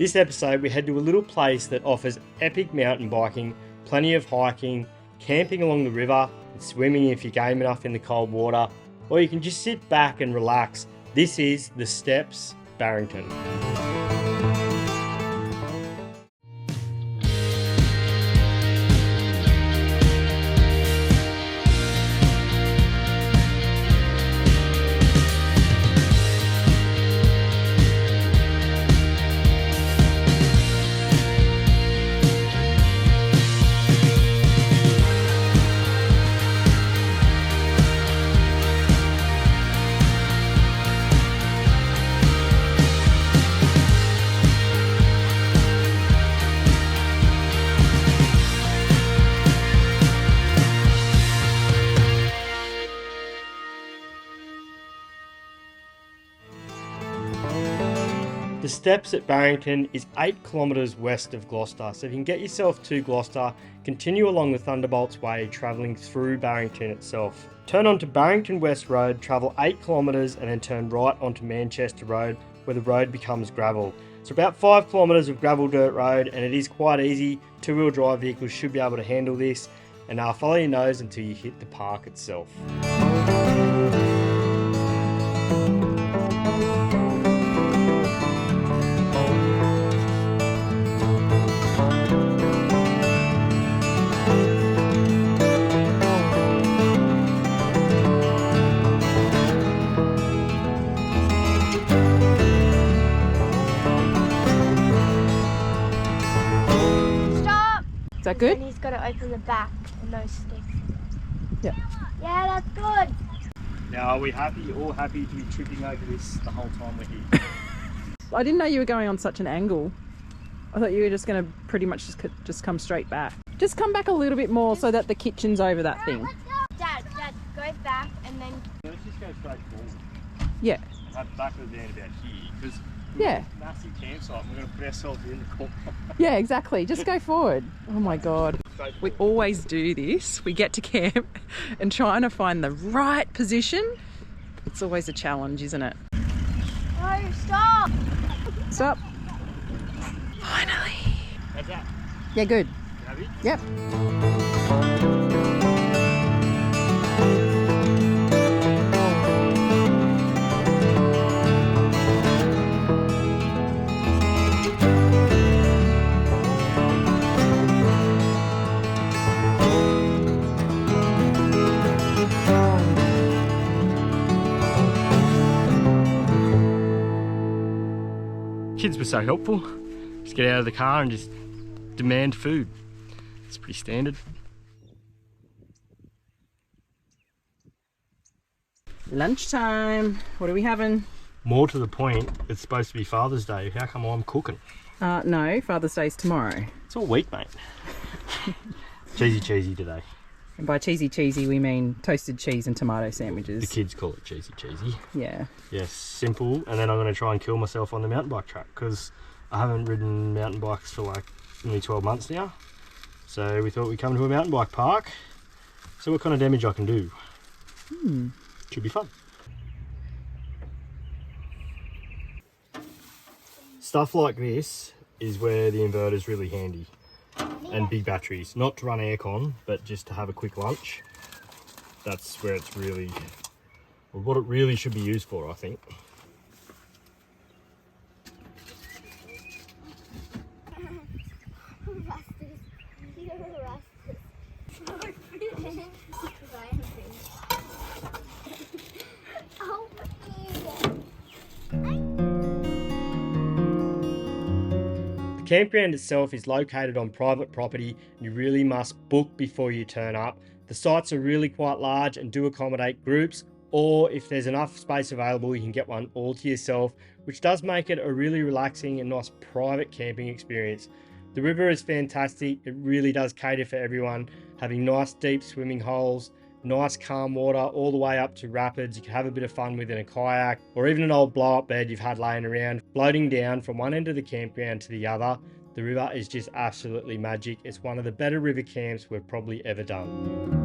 This episode we head to a little place that offers epic mountain biking, plenty of hiking, camping along the river, and swimming if you're game enough in the cold water, or you can just sit back and relax. This is the Steps Barrington. The Steps at Barrington is 8 kilometres west of Gloucester, so if you can get yourself to Gloucester, continue along the Thunderbolts Way, travelling through Barrington itself. Turn onto Barrington West Road, travel 8 kilometres and then turn right onto Manchester Road, where the road becomes gravel. It's about 5 kilometres of gravel dirt road, and it is quite easy. 2-wheel drive vehicles should be able to handle this, and follow your nose until you hit the park itself. Is that good? And he's got to open the back and those sticks. Yeah. Yeah, that's good. Now, are we all happy to be tripping over this the whole time we're here? I didn't know you were going on such an angle. I thought you were just going to pretty much just come straight back. Just come back a little bit more so that the kitchen's over that thing. Dad, go back and then... Let's just go straight forward. Yeah. And have the back of the van about here, because Yeah. a massive campsite and we're going to put ourselves in the corner. Yeah, exactly. Just go forward. Oh my God. We always do this. We get to camp and trying to find the right position. It's always a challenge, isn't it? No, stop! Stop. Finally. How's that? Yeah, good. You happy? Yep. Kids were so helpful. Just get out of the car and just demand food. It's pretty standard. Lunchtime. What are we having? More to the point, it's supposed to be Father's Day. How come I'm cooking? No, Father's Day's tomorrow. It's all week, mate. Cheesy today. And by cheesy, we mean toasted cheese and tomato sandwiches. The kids call it cheesy. Yeah. Yes, simple. And then I'm going to try and kill myself on the mountain bike track because I haven't ridden mountain bikes for like nearly 12 months now. So we thought we'd come to a mountain bike park, see what kind of damage I can do. Should be fun. Stuff like this is where the inverter's really handy. And big batteries, not to run aircon, but just to have a quick lunch. That's where it's really, or what it really should be used for, I think. The campground itself is located on private property and you really must book before you turn up. The sites are really quite large and do accommodate groups, or if there's enough space available you can get one all to yourself, which does make it a really relaxing and nice private camping experience. The river is fantastic, it really does cater for everyone, having nice deep swimming holes, nice calm water all the way up to rapids. You can have a bit of fun with in a kayak or even an old blow up bed you've had laying around, floating down from one end of the campground to the other. The river is just absolutely magic. It's one of the better river camps we've probably ever done.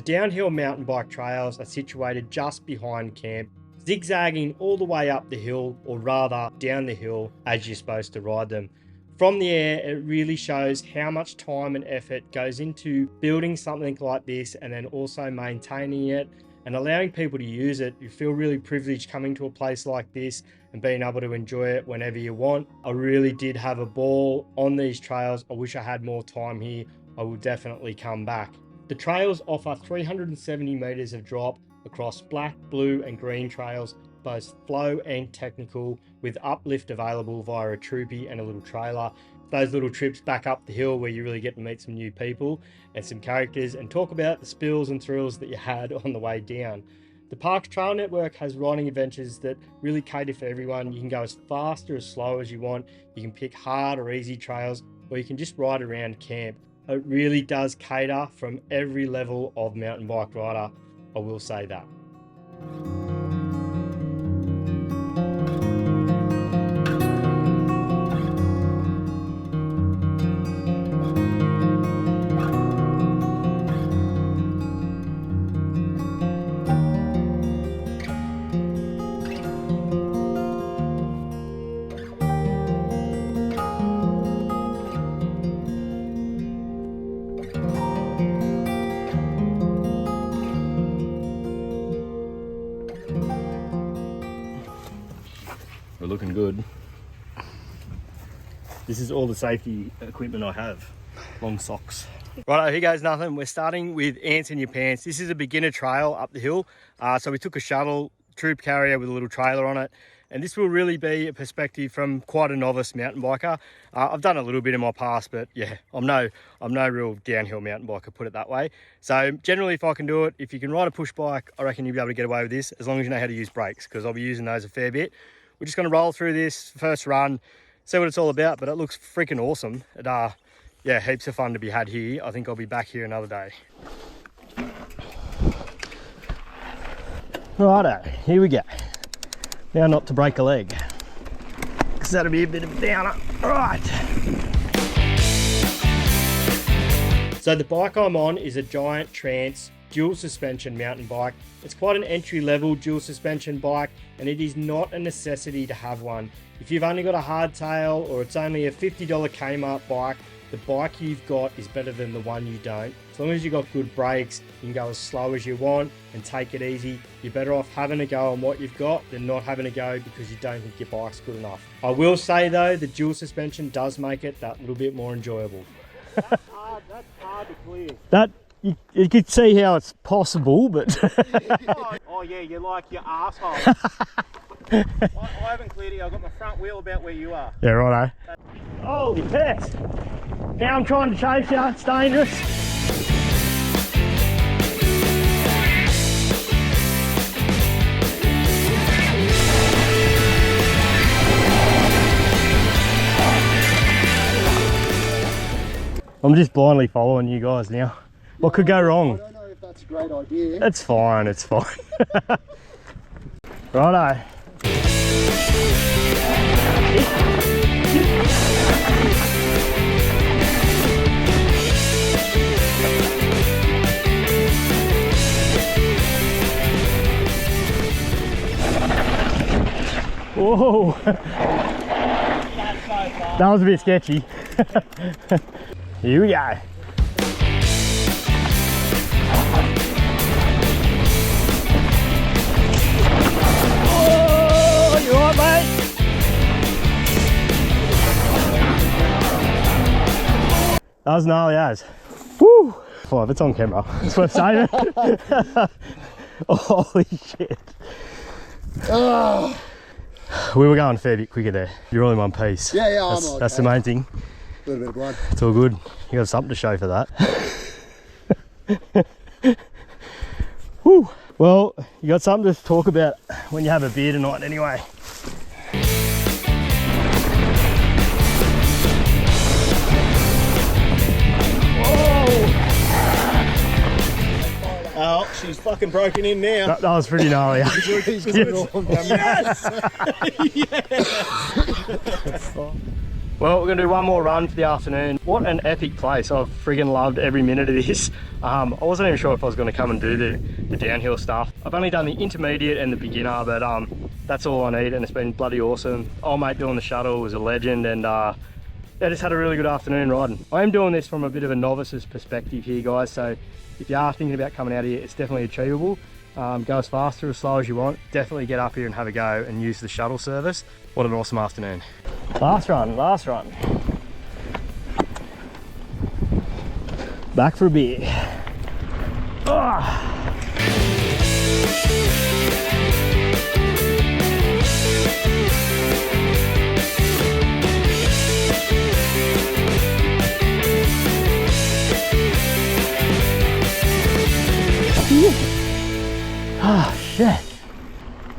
downhill mountain bike trails are situated just behind camp, zigzagging all the way up the hill, or rather down the hill as you're supposed to ride them. From the air, it really shows how much time and effort goes into building something like this and then also maintaining it and allowing people to use it. You feel really privileged coming to a place like this and being able to enjoy it whenever you want. I really did have a ball on these trails. I wish I had more time here. I will definitely come back. The trails offer 370 meters of drop across black, blue and green trails, both flow and technical, with uplift available via a troopy and a little trailer. Those little trips back up the hill where you really get to meet some new people and some characters and talk about the spills and thrills that you had on the way down. The park's trail network has riding adventures that really cater for everyone. You can go as fast or as slow as you want. You can pick hard or easy trails, or you can just ride around camp. It really does cater from every level of mountain bike rider, I will say that. We're looking good. This is all the safety equipment I have. Long socks. Righto, here goes nothing. We're starting with ants in your pants. This is a beginner trail up the hill. So we took a shuttle troop carrier with a little trailer on it. And this will really be a perspective from quite a novice mountain biker. I've done a little bit in my past, but yeah, I'm no real downhill mountain biker, put it that way. So generally, if I can do it, if you can ride a push bike, I reckon you'll be able to get away with this, as long as you know how to use brakes, because I'll be using those a fair bit. We're just going to roll through this first run, see what it's all about, but it looks freaking awesome. Yeah, heaps of fun to be had here. I think I'll be back here another day. Righto, here we go. Now not to break a leg, because that'll be a bit of a downer. Right. So the bike I'm on is a Giant Trance dual suspension mountain bike. It's quite an entry level dual suspension bike, and it is not a necessity to have one. If you've only got a hardtail or it's only a $50 Kmart bike, the bike you've got is better than the one you don't. As long as you've got good brakes, you can go as slow as you want and take it easy. You're better off having a go on what you've got than not having a go because you don't think your bike's good enough. I will say though, the dual suspension does make it that little bit more enjoyable. That's hard to clear. You could see how it's possible, but... Oh yeah, you're like your asshole. I haven't cleared it. I've got my front wheel about where you are. Yeah, righto. Holy pest! Now I'm trying to chase you, it's dangerous. I'm just blindly following you guys now. What could go wrong? I don't know if that's a great idea. It's fine, it's fine. Righto. Whoa. That was a bit sketchy. Here we go. Oh, you alright, mate? That was gnarly as. Woo! Oh, if it's on camera, it's worth saying it. Holy shit. Oh. We were going a fair bit quicker there. You're all in one piece. Yeah, I'm okay. That's the main thing. A little bit of blood. It's all good. You got something to show for that. Whew. Well, you got something to talk about when you have a beer tonight anyway. Oh, she's fucking broken in now. That was pretty gnarly. Yes! Yes! Well, we're going to do one more run for the afternoon. What an epic place. I've friggin' loved every minute of this. I wasn't even sure if I was going to come and do the downhill stuff. I've only done the intermediate and the beginner, but that's all I need, and it's been bloody awesome. Old mate doing the shuttle was a legend, and yeah, just had a really good afternoon riding. I am doing this from a bit of a novice's perspective here, guys, so if you are thinking about coming out here, it's definitely achievable. Go as fast or as slow as you want. Definitely get up here and have a go and use the shuttle service. What an awesome afternoon. Last run, last run. Back for a beer. Ah. Oh shit.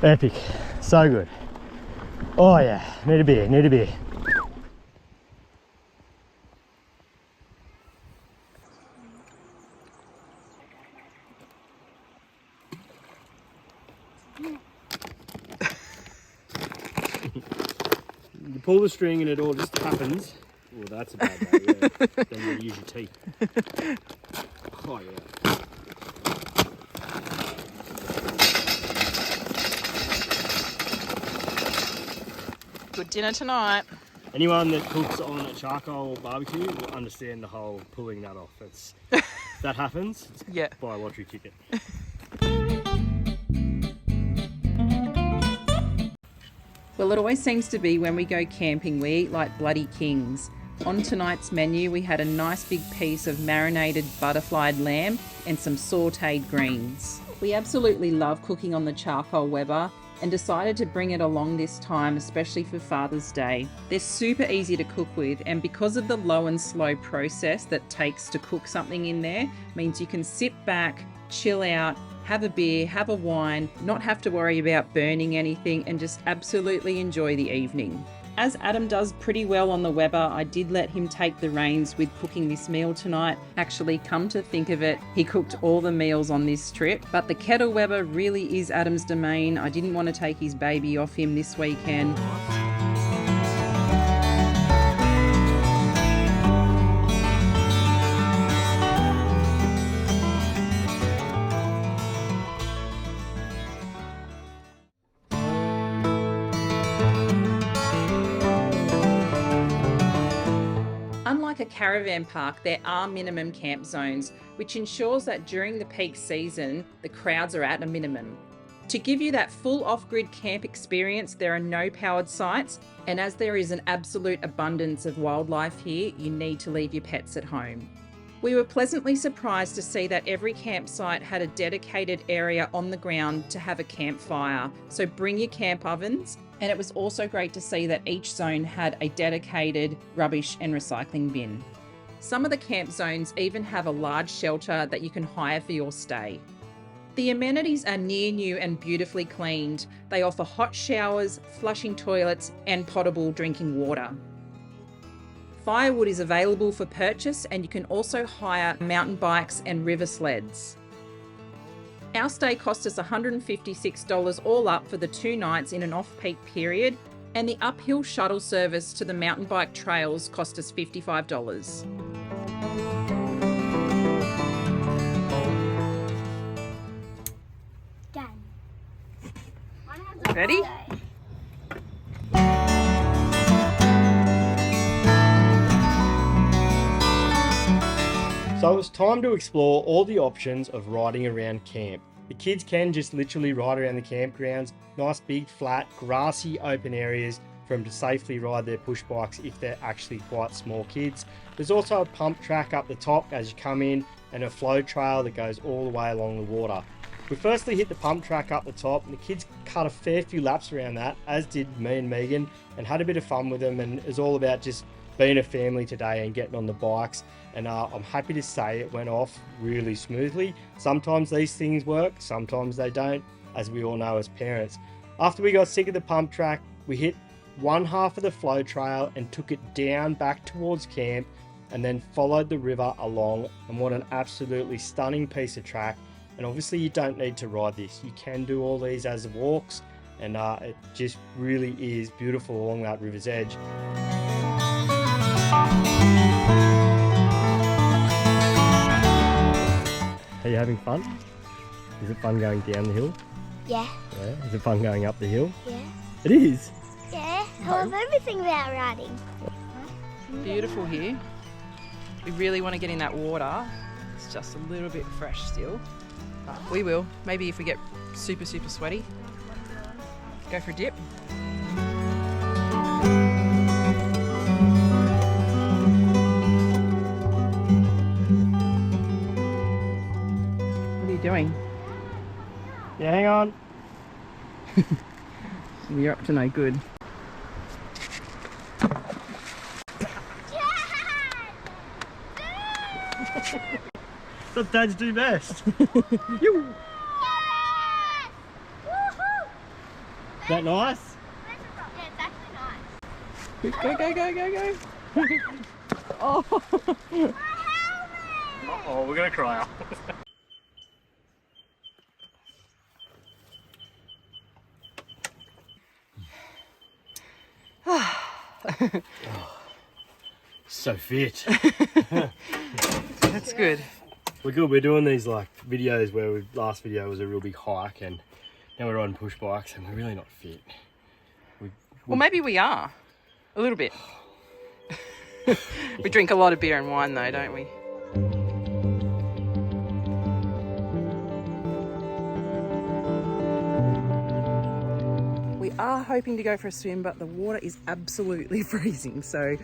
Epic. So good. Oh yeah, need a beer, need a beer. You pull the string and it all just happens. Well, that's a bad day, yeah. Then you use your teeth. Oh yeah. Good dinner tonight. Anyone that cooks on a charcoal barbecue will understand the whole pulling that off. It's that happens. Yeah. Buy a lottery ticket. Well, it always seems to be when we go camping, we eat like bloody kings. On tonight's menu, we had a nice big piece of marinated butterflied lamb and some sautéed greens. We absolutely love cooking on the charcoal Weber and decided to bring it along this time, especially for Father's Day. They're super easy to cook with, and because of the low and slow process that takes to cook something in there, means you can sit back, chill out, have a beer, have a wine, not have to worry about burning anything, and just absolutely enjoy the evening. As Adam does pretty well on the Weber, I did let him take the reins with cooking this meal tonight. Actually, come to think of it, he cooked all the meals on this trip, but the kettle Weber really is Adam's domain. I didn't want to take his baby off him this weekend. Unlike a caravan park, there are minimum camp zones, which ensures that during the peak season, the crowds are at a minimum. To give you that full off-grid camp experience, there are no powered sites, and as there is an absolute abundance of wildlife here, you need to leave your pets at home. We were pleasantly surprised to see that every campsite had a dedicated area on the ground to have a campfire, so bring your camp ovens. And it was also great to see that each zone had a dedicated rubbish and recycling bin. Some of the camp zones even have a large shelter that you can hire for your stay. The amenities are near new and beautifully cleaned. They offer hot showers, flushing toilets, and potable drinking water. Firewood is available for purchase, and you can also hire mountain bikes and river sleds. Our stay cost us $156 all up for the 2 nights in an off-peak period, and the uphill shuttle service to the mountain bike trails cost us $55. Done. Ready? So it's time to explore all the options of riding around camp. The kids can just literally ride around the campgrounds, nice big flat grassy open areas for them to safely ride their push bikes if they're actually quite small kids. There's also a pump track up the top as you come in and a flow trail that goes all the way along the water. We firstly hit the pump track up the top, and the kids cut a fair few laps around that, as did me and Megan, and had a bit of fun with them, and it was all about just being a family today and getting on the bikes. And I'm happy to say it went off really smoothly. Sometimes these things work, sometimes they don't, as we all know as parents. After we got sick of the pump track, we hit one half of the flow trail and took it down back towards camp, and then followed the river along. And what an absolutely stunning piece of track. And obviously you don't need to ride this. You can do all these as walks, and it just really is beautiful along that river's edge. Are you having fun? Is it fun going down the hill? Yeah. Yeah. Is it fun going up the hill? Yeah. It is. Yeah. I love everything about riding. Beautiful here. We really want to get in that water. It's just a little bit fresh still. But we will. Maybe if we get super sweaty, go for a dip. What are you doing? Yeah, hang on. You're up to no good. That's what dads do best. Yes! Is that nice? Yeah, it's actually nice. Go. Oh. Oh, we're gonna cry out. So fit. That's good. We're good. We're doing these like videos where last video was a real big hike, and now we're riding push bikes, and we're really not fit. Well, maybe we are. A little bit. We drink a lot of beer and wine though, don't we? We are hoping to go for a swim, but the water is absolutely freezing. So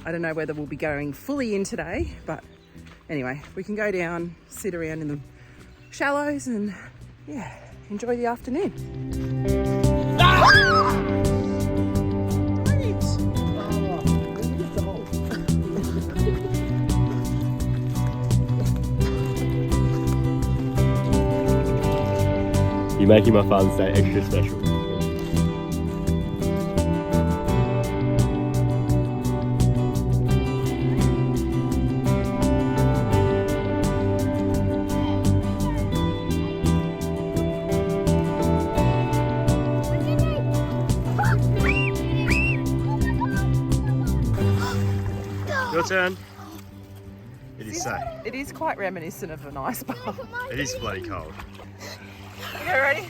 I don't know whether we'll be going fully in today, but anyway, we can go down, sit around in the shallows and yeah, enjoy the afternoon. You're making my Father's Day extra special. Your turn. It is safe. It is quite reminiscent of an ice bath. It is bloody cold. Okay, ready?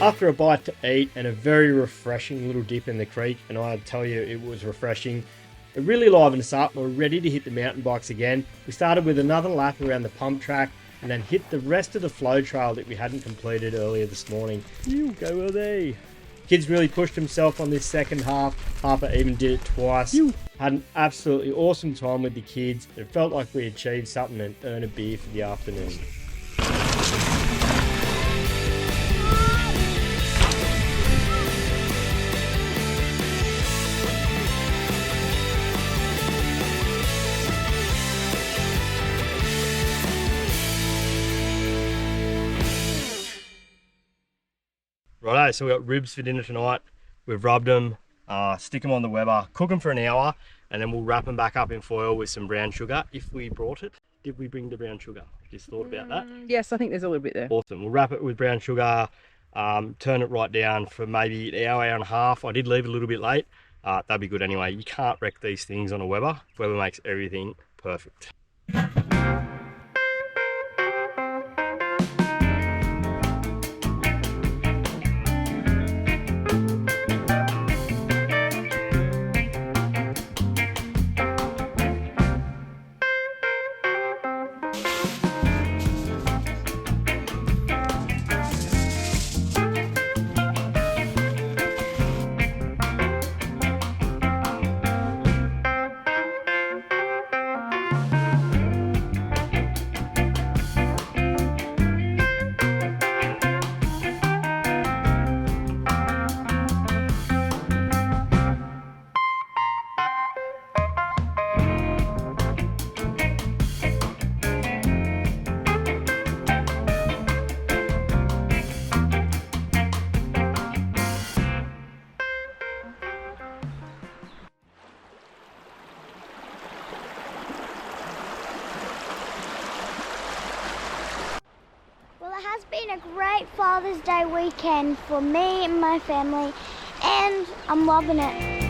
After a bite to eat and a very refreshing little dip in the creek, and I tell you it was refreshing, it really livened us up. We're ready to hit the mountain bikes again. We started with another lap around the pump track and then hit the rest of the flow trail that we hadn't completed earlier this morning. You go with thee. Kids really pushed himself on this second half. Harper even did it twice. Had an absolutely awesome time with the kids. It felt like we achieved something and earned a beer for the afternoon. Righto, so we've got ribs for dinner tonight. We've rubbed them, stick them on the Weber, cook them for an hour, and then we'll wrap them back up in foil with some brown sugar if we brought it. Did we bring the brown sugar? Just thought about that. Yes, I think there's a little bit there. Awesome. We'll wrap it with brown sugar, turn it right down for maybe an hour, hour and a half. I did leave it a little bit late. That'd be good anyway. You can't wreck these things on a Weber. Weber makes everything perfect. been a great Father's Day weekend for me and my family, and I'm loving it.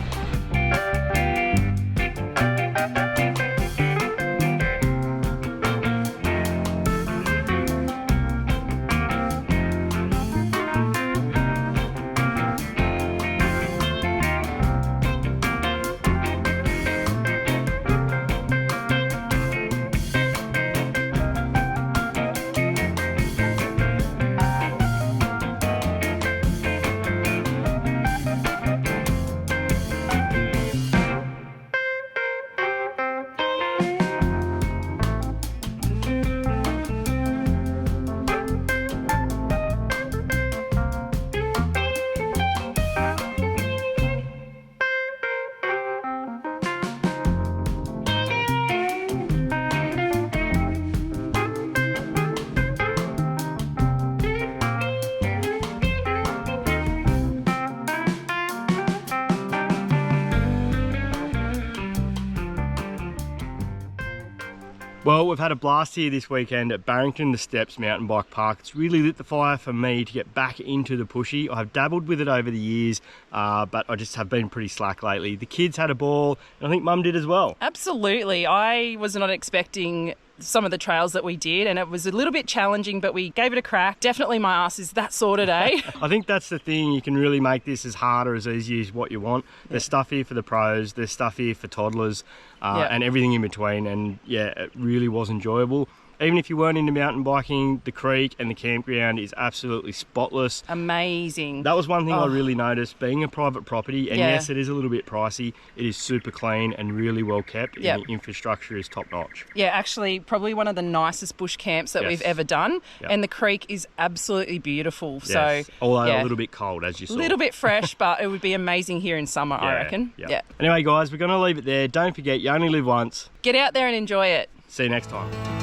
Well, we've had a blast here this weekend at Barrington, the Steps mountain bike park. It's really lit the fire for me to get back into the pushy. I've dabbled with it over the years, but I just have been pretty slack lately. The kids had a ball, and I think Mum did as well. Absolutely. I was not expecting some of the trails that we did, and it was a little bit challenging, but we gave it a crack. Definitely my ass is that sort of day. I think that's the thing. You can really make this as hard or as easy as what you want. There's stuff here for the pros, there's stuff here for toddlers, and everything in between. And yeah, it really was enjoyable. Even if you weren't into mountain biking, the creek and the campground is absolutely spotless. Amazing. That was one thing I really noticed. Being a private property, and yes, it is a little bit pricey, it is super clean and really well kept, and the infrastructure is top notch. Yeah, actually probably one of the nicest bush camps that we've ever done, and the creek is absolutely beautiful. Yes. So, although a little bit cold, as you saw. A little bit fresh, but it would be amazing here in summer, I reckon. Yeah. Anyway, guys, we're going to leave it there. Don't forget, you only live once. Get out there and enjoy it. See you next time.